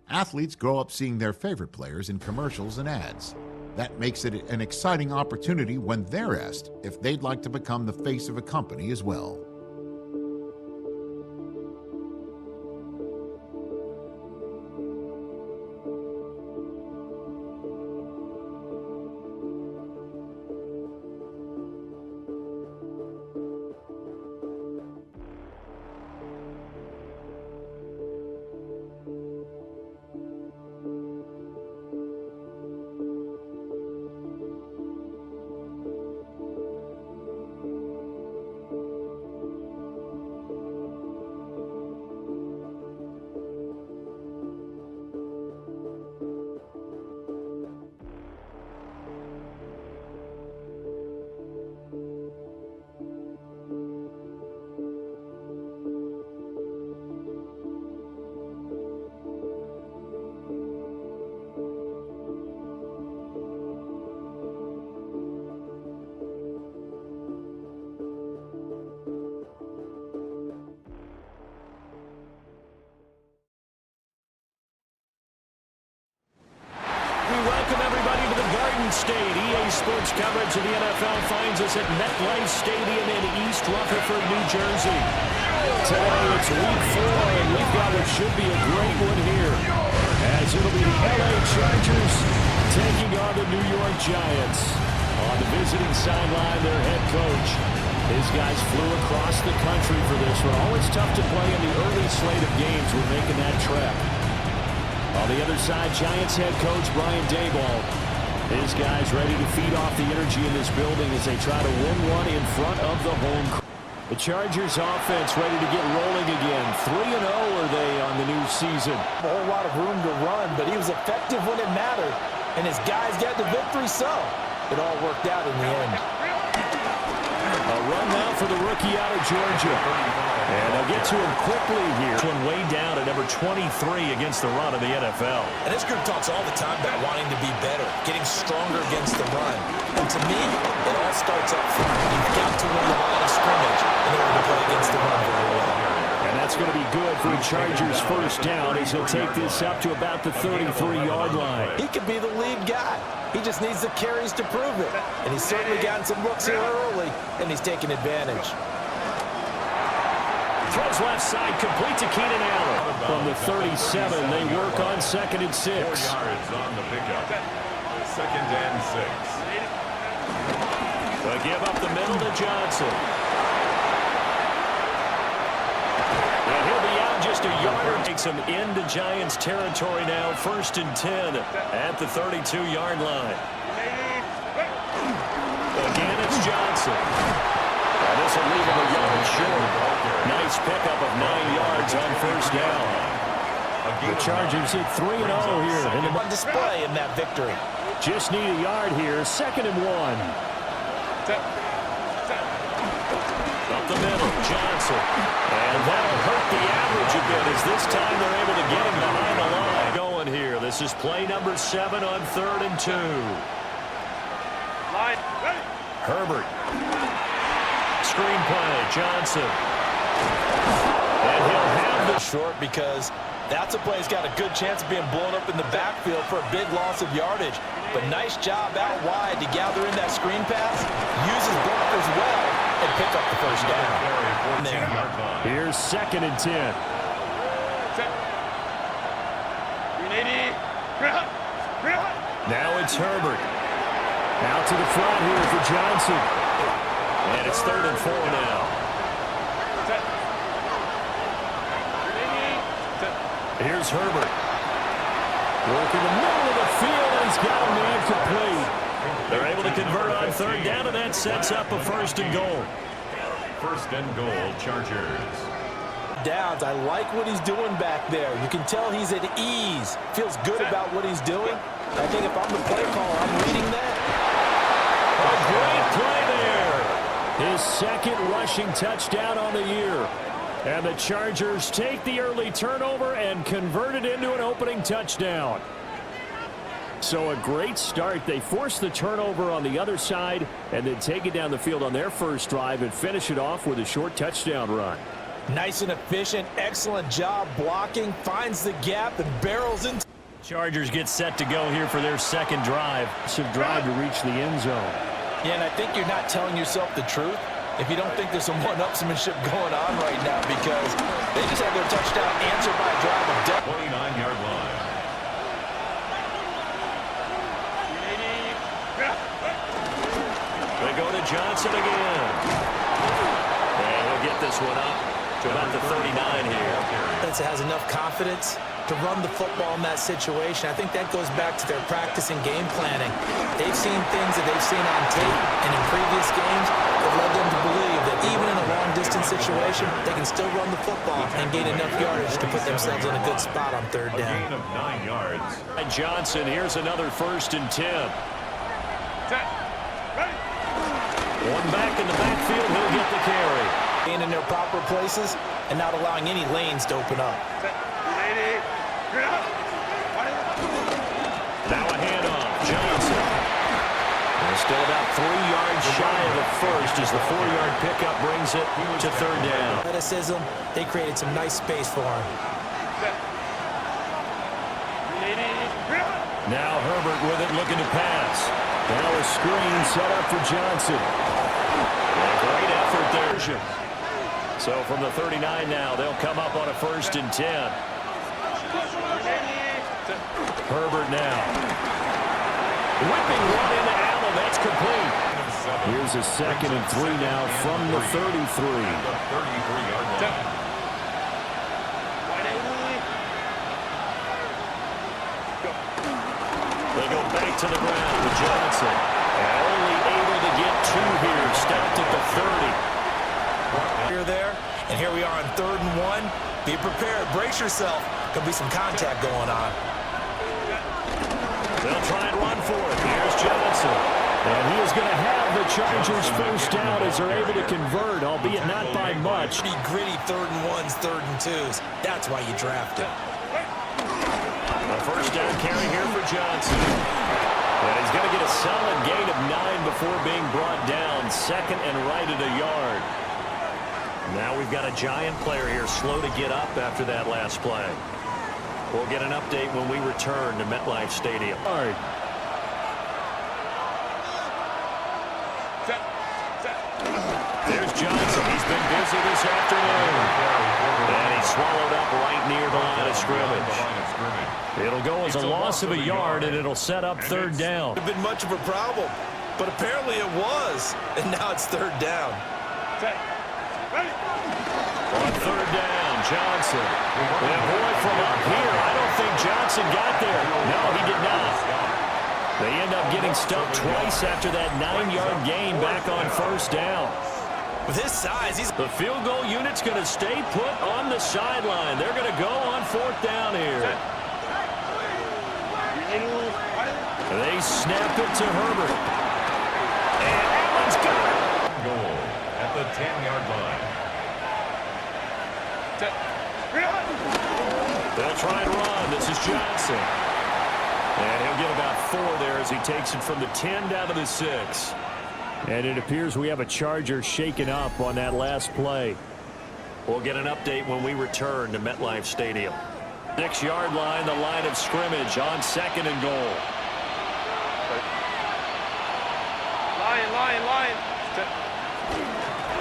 Athletes grow up seeing their favorite players in commercials and ads. That makes it an exciting opportunity when they're asked if they'd like to become the face of a company as well. State. EA Sports coverage of the NFL finds us at MetLife Stadium in East Rutherford, New Jersey. Today it's week 4, and we've got what should be a great one here, as it'll be the LA Chargers taking on the New York Giants. On the visiting sideline, their head coach. His guys flew across the country for this one. Always tough to play in the early slate of games when making that trek. On the other side, Giants head coach Brian Daboll. His guys ready to feed off the energy in this building as they try to win one in front of the home crowd. The Chargers offense ready to get rolling again. 3-0 are they on the new season. A whole lot of room to run, but he was effective when it mattered. And his guys got the victory, so it all worked out in the end. A run now for the rookie out of Georgia. And they'll get to him quickly here. This one way down at number 23 against the run of the NFL. And this group talks all the time about wanting to be better, getting stronger against the run. And to me, it all starts up front. You've got to win the line of scrimmage in order to play against the run very well. And that's going to be good for the Chargers' first down as he'll take this up to about the 33-yard line. He could be the lead guy. He just needs the carries to prove it. And he's certainly gotten some looks here early, and he's taking advantage. Throws left side, complete to Keenan Allen. From the 37, they work on 2nd and 6. 4 yards on the pickup. 2nd and 6. They give up the middle to Johnson. And he'll be out just a yard. Takes him into Giants territory now. 1st and 10 at the 32-yard line. Again, it's Johnson. And this will leave him a yard short. Nice pickup of 9 yards on 1st down. The Chargers hit 3-0 here. And on display in that victory. Just need a yard here. 2nd and 1. Up the middle, Johnson. And that'll hurt the average a bit as this time they're able to get him behind the line. Going here. This is play number 7 on 3rd and 2. Herbert. Screenplay, Johnson. And he'll have the short because that's a play that's got a good chance of being blown up in the backfield for a big loss of yardage. But nice job out wide to gather in that screen pass, use his blockers well, and pick up the first down. There. Here's 2nd and 10. Now it's Herbert. Out to the front here for Johnson. And it's 3rd and 4 now. Here's Herbert. Working the middle of the field, and he's got a man complete. They're able to convert on 3rd down, and that sets up a 1st and goal. 1st and goal, Chargers. Downs, I like what he's doing back there. You can tell he's at ease. Feels good about what he's doing. I think if I'm the play caller, I'm reading that. A great play there. His 2nd rushing touchdown on the year. And the Chargers take the early turnover and convert it into an opening touchdown. So a great start. They force the turnover on the other side and then take it down the field on their first drive and finish it off with a short touchdown run. Nice and efficient, excellent job blocking, finds the gap and barrels in. Chargers get set to go here for their second drive. Should drive to reach the end zone. Yeah, and I think you're not telling yourself the truth if you don't think there's some one-upsmanship going on right now, because they just had their touchdown answered by a drive of depth. 29-yard line. They go to Johnson again. And he'll get this one up to about the 39 here. Defense has enough confidence to run the football in that situation. I think that goes back to their practice and game planning. They've seen things that they've seen on tape and in previous games that led them to believe that even in a long-distance situation, they can still run the football and gain enough yardage to put themselves in a good spot on third A down. gain of 9 yards. And Johnson, here's another 1st and 10. One back in the backfield, he'll get the carry. Being in their proper places and not allowing any lanes to open up. Now a handoff, Johnson. They're still about 3 yards shy of the first as the 4-yard pickup brings it to third down. Athleticism, they created some nice space for him. Now Herbert with it, looking to pass. Now a screen set up for Johnson. And a great effort there. So from the 39 now, they'll come up on a 1st and 10. Herbert now. Whipping one into Allen. That's complete. Here's a 2nd and 3 now from the 33. The 33-yard line. They go back to the ground with Johnson. And only able to get 2 here. Stopped at the 30. Here there, and here we are on 3rd and 1. Be prepared. Brace yourself. There'll be some contact going on. They'll try and run for it. Here's Johnson. And he is going to have the Chargers first down as they're able to convert, albeit not by much. Pretty gritty 3rd and 1s, 3rd and 2s. That's why you draft it. A first down carry here for Johnson. And he's going to get a solid gain of 9 before being brought down. 2nd and right at a yard. Now we've got a Giant player here slow to get up after that last play. We'll get an update when we return to MetLife Stadium. All right. There's Johnson. He's been busy this afternoon. And he's swallowed up right near the line of scrimmage. It'll go as a loss of a yard, and it'll set up 3rd down. It would have been much of a problem, but apparently it was. And now it's 3rd down. On 3rd down, Johnson. And boy, from up here, I don't think Johnson got there. No, he did not. They end up getting stuffed twice after that 9-yard gain back on 1st down. With his size, The field goal unit's going to stay put on the sideline. They're going to go on 4th down here. They snap it to Herbert. And Allen's got it. Goal at the 10-yard line. They'll try and run. This is Johnson. And he'll get about 4 there as he takes it from the 10 down to the 6. And it appears we have a Charger shaken up on that last play. We'll get an update when we return to MetLife Stadium. 6-yard line, the line of scrimmage on 2nd and goal. Line.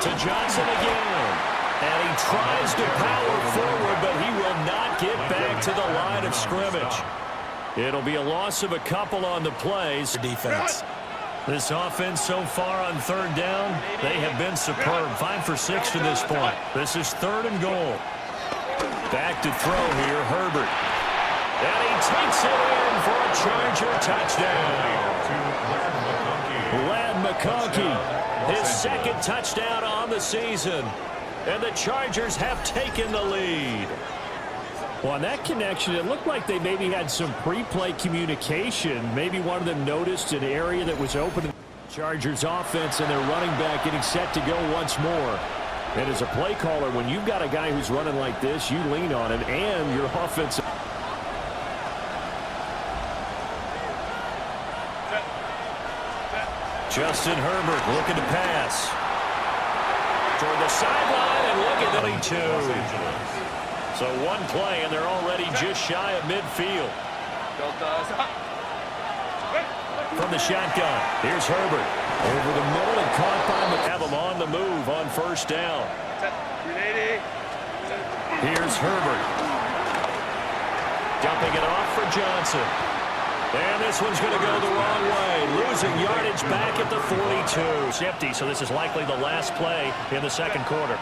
To Johnson again. And he tries to power forward, but he will not get back to the line of scrimmage. It'll be a loss of a couple on the plays. defense. This offense so far on 3rd down, they have been superb. 5 for 6 to this point. This is 3rd and goal. Back to throw here, Herbert. And he takes it in for a Charger touchdown. Lad McConkey, his 2nd touchdown on the season. And the Chargers have taken the lead. Well, on that connection, it looked like they maybe had some pre-play communication. Maybe one of them noticed an area that was open. Chargers offense and their running back getting set to go once more. And as a play caller, when you've got a guy who's running like this, you lean on him and your offense. Justin Herbert looking to pass. toward the sideline, and look at the 2. So one play, and they're already just shy of midfield. From the shotgun, here's Herbert. Over the middle and caught by McCown. Have him on the move on first down. Here's Herbert. Dumping it off for Johnson. And this one's going to go the wrong way. Losing yardage back at the 42. It's empty, so this is likely the last play in the second quarter.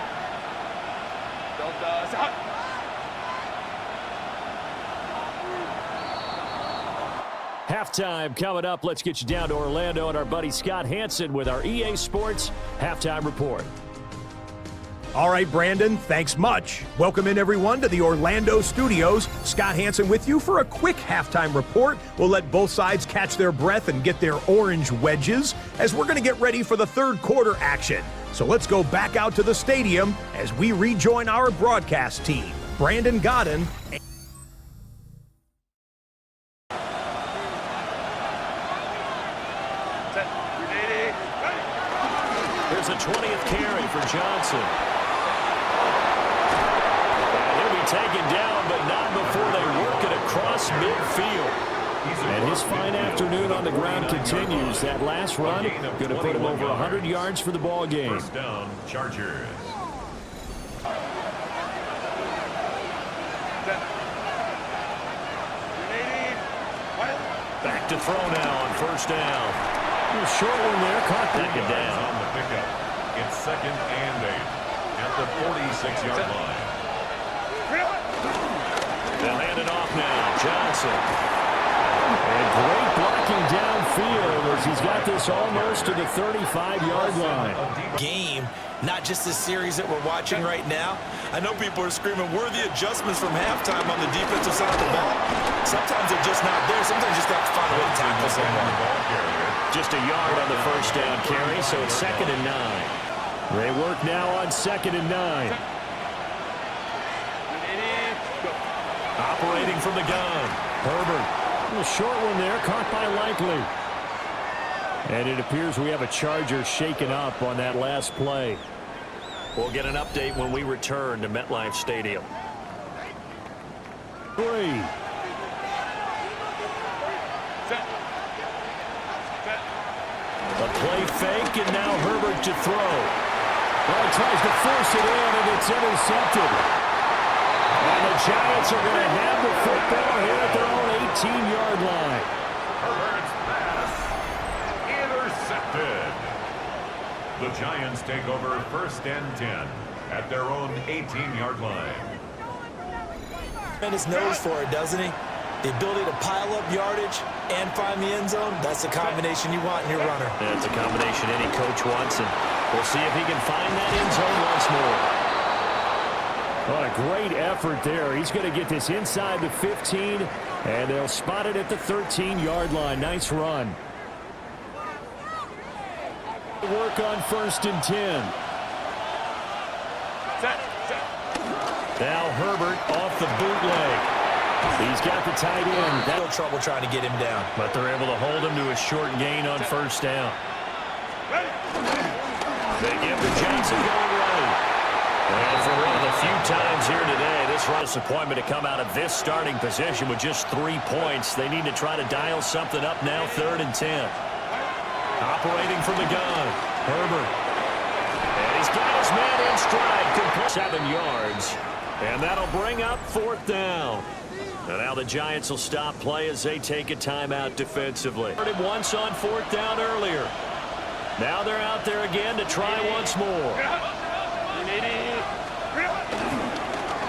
Halftime coming up. Let's get you down to Orlando and our buddy Scott Hansen with our EA Sports Halftime Report. All right, Brandon, thanks much. Welcome in, everyone, to the Orlando studios. Scott Hansen with you for a quick halftime report. We'll let both sides catch their breath and get their orange wedges as we're going to get ready for the third quarter action. So let's go back out to the stadium as we rejoin our broadcast team. Brandon Godden. Here's a 20th carry for Johnson. Taken down, but not before they work it across midfield. And his fine afternoon on the ground continues. That last run going to put him over 100 yards for the ball game. First down, Chargers. Back to throw now on first down. Short one there, caught that down. On the pickup. It's 2nd and 8 at the 46-yard line. They'll hand it off now. Johnson. And great blocking downfield as he's got this almost to the 35-yard line. Game, not just this series that we're watching right now. I know people are screaming, where are the adjustments from halftime on the defensive side of the ball? Sometimes they're just not there. Sometimes you just have to find a way to tackle someone. Just a yard on the first down carry, so it's 2nd and 9. They work now on 2nd and 9. Operating from the gun. Herbert. A short one there, caught by Likely. And it appears we have a Charger shaken up on that last play. We'll get an update when we return to MetLife Stadium. 3. A play fake, and now Herbert to throw. Well, he tries to force it in, and it's intercepted. And the Giants are going to have the football here at their own 18-yard line. Herbert's pass intercepted. The Giants take over 1st and 10 at their own 18-yard line. And his nose for it, doesn't he? The ability to pile up yardage and find the end zone, that's the combination you want in your runner. That's a combination any coach wants, and we'll see if he can find that end zone once more. What a great effort there. He's going to get this inside the 15, and they'll spot it at the 13-yard line. Nice run. Work on 1st and 10. Now Herbert off the bootleg. He's got the tight end. No trouble trying to get him down. But they're able to hold him to a short gain on first down. They give the Johnson going right. And for one of the few times here today, this run disappointment to come out of this starting position with just 3 points. They need to try to dial something up now, 3rd and 10. Operating from the gun, Herbert. And he's got his man in stride. 7 yards. And that'll bring up 4th down. And now the Giants will stop play as they take a timeout defensively. Once on 4th down earlier. Now they're out there again to try once more.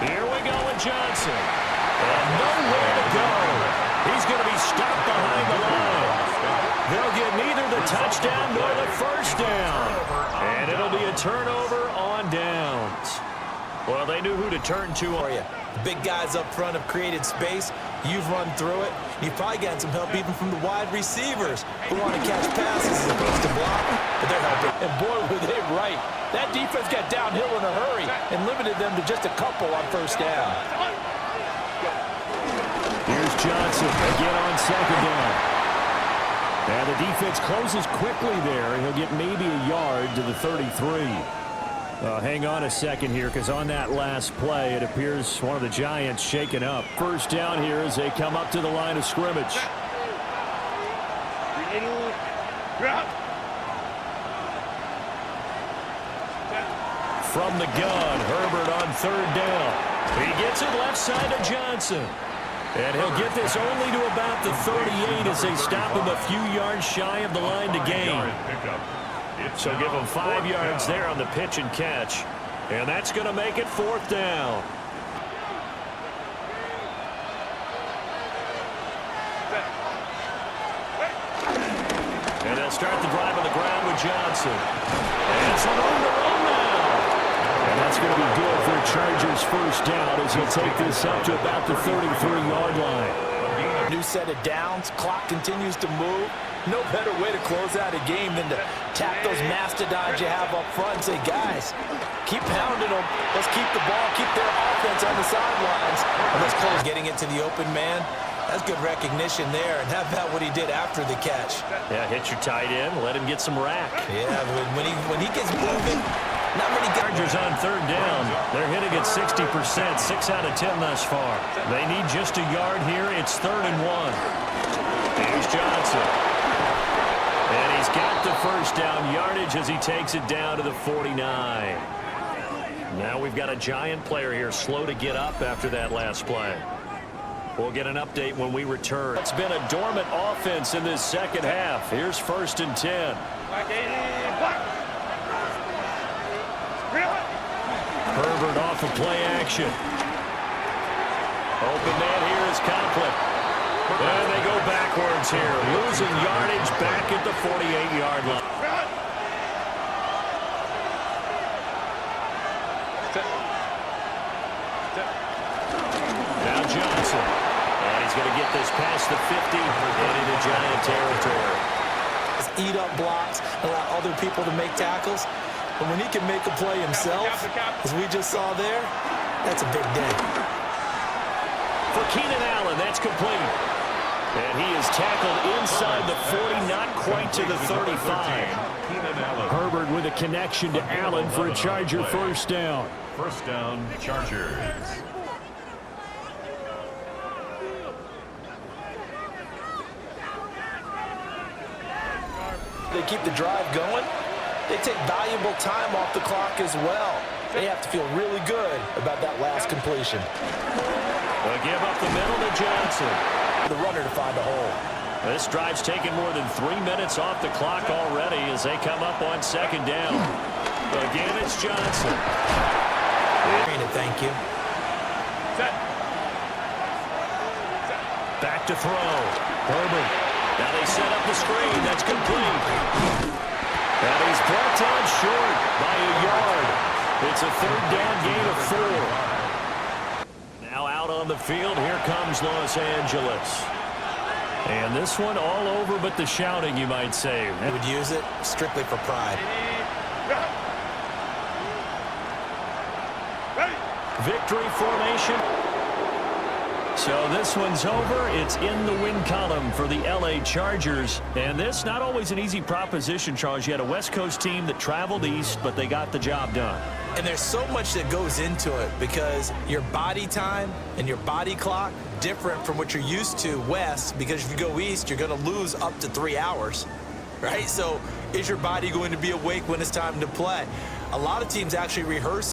Here we go with Johnson. And nowhere to go. He's going to be stopped behind the line. They'll get neither the touchdown nor the first down. And it'll be a turnover on downs. Well, they knew who to turn to. For you. The big guys up front have created space. You've run through it. You've probably gotten some help even from the wide receivers who want to catch passes as opposed to block. But they're helping. And boy, were they right. That defense got downhill in a hurry and limited them to just a couple on first down. Here's Johnson again on 2nd down. Now the defense closes quickly there, and he'll get maybe a yard to the 33. Hang on a second here, because on that last play, it appears one of the Giants shaken up. First down here as they come up to the line of scrimmage. From the gun, Herbert on third down. He gets it left side to Johnson. And he'll get this only to about the 38 as they stop him a few yards shy of the line to gain. So give him 5 yards there on the pitch and catch. And that's going to make it fourth down. And they'll start the drive on the ground with Johnson. And it's an on-the-run now. And that's going to be good for Chargers first down as he'll take this up to about the 33-yard line. New set of downs. Clock continues to move. No better way to close out a game than to tap those mastodons you have up front and say, guys, keep pounding them. Let's keep the ball, keep their offense on the sidelines. And let's close getting it to the open man. That's good recognition there. And how about what he did after the catch? Yeah, hit your tight end. Let him get some rack. Yeah, when he gets moving, not many Chargers on third down. They're hitting at 60%, 6 out of 10 thus far. They need just a yard here. It's 3rd and 1. Here's Johnson. And he's got the first down yardage as he takes it down to the 49. Now we've got a Giant player here slow to get up after that last play. We'll get an update when we return. It's been a dormant offense in this second half. Here's 1st and 10. Herbert off of play action. Open man here is Conklin. And they go backwards here, losing yardage back at the 48-yard line. Now Johnson. And he's going to get this past the 50 and into Giant territory. eat up blocks, allow other people to make tackles. But when he can make a play himself, as we just saw there, that's a big day. For Keenan Allen, that's complete. And he is tackled inside the 40, not quite to the 35. Herbert with a connection to Allen for a Charger first down. First down, Chargers. They keep the drive going. They take valuable time off the clock as well. They have to feel really good about that last completion. They'll give up the middle to Johnson. The runner to find a hole. This drive's taken more than 3 minutes off the clock already as they come up on second down. Again, it's Johnson. Thank you. Back to throw. Herbert. Now they set up the screen. That's complete. And he's brought down short by a yard. It's a third down gain of 4. Now out on the field, here comes Los Angeles. And this one all over but the shouting, you might say. They would use it strictly for pride. Victory formation. So this one's over. It's in the win column for the LA Chargers. And this, not always an easy proposition, Charles. You had a West Coast team that traveled east, but they got the job done. And there's so much that goes into it because your body time and your body clock different from what you're used to west, because if you go east, you're going to lose up to 3 hours, right? So is your body going to be awake when it's time to play? A lot of teams actually rehearse